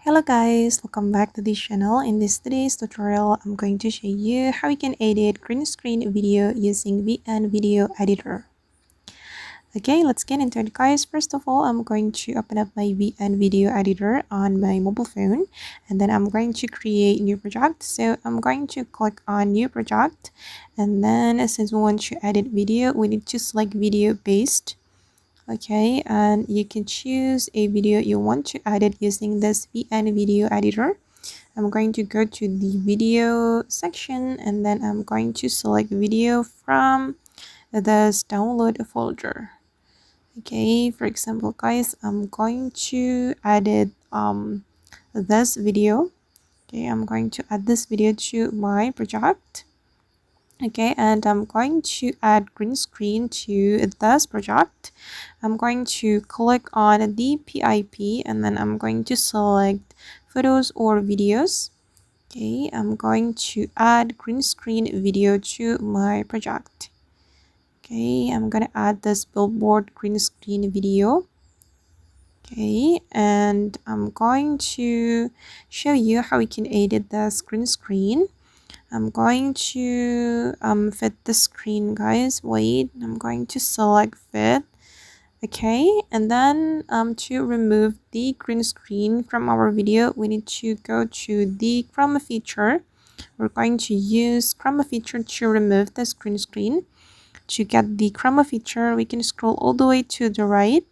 Hello guys, welcome back to this channel. In today's tutorial, I'm going to show you how you can edit green screen video using VN Video Editor. Okay, let's get into it guys. First of all, I'm going to open up my VN Video Editor on my mobile phone, and then I'm going to create new project. So I'm going to click on new project, and then since we want to edit video, we need to select video based. Okay, and you can choose a video you want to edit using this VN Video Editor. I'm going to go to the video section, and then I'm going to select video from this download folder. Okay, for example guys, I'm going to edit this video. Okay, I'm going to add this video to my project. Okay, and I'm going to add green screen to this project. I'm going to click on the PIP, and then I'm going to select photos or videos. Okay, I'm going to add green screen video to my project. Okay, I'm gonna add this billboard green screen video. Okay, and I'm going to show you how we can edit the green screen. I'm going to fit the screen guys. Wait, I'm going to select fit. Okay, and then to remove the green screen from our video, we need to go to the chroma feature. We're going to use chroma feature to remove the green screen. To get the chroma feature, we can scroll all the way to the right.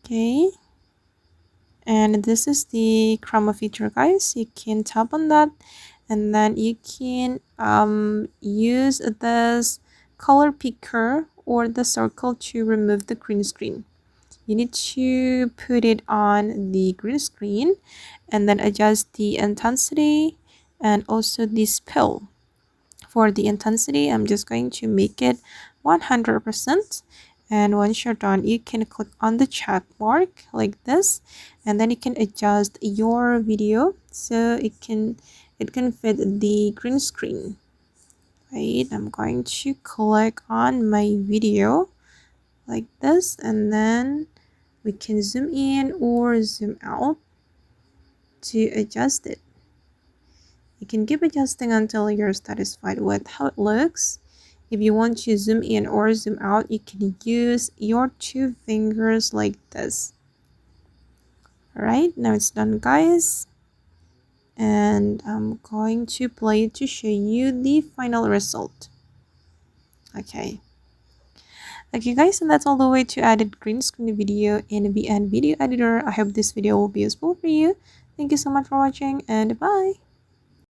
Okay, and this is the chroma feature guys. You can tap on that, and then you can use this color picker or the circle to remove the green screen. You need to put it on the green screen and then adjust the intensity and also the spill. For the intensity, I'm just going to make it 100%. And once you're done, you can click on the check mark like this, and then you can adjust your video so it can fit the green screen. Right, I'm going to click on my video like this, and then we can zoom in or zoom out to adjust it. You can keep adjusting until you're satisfied with how it looks. If you want to zoom in or zoom out, you can use your two fingers like this. Alright, now it's done guys. And I'm going to play it to show you the final result. Okay guys, and that's all the way to edit green screen video in VN Video Editor. I hope this video will be useful for you. Thank you so much for watching, and bye.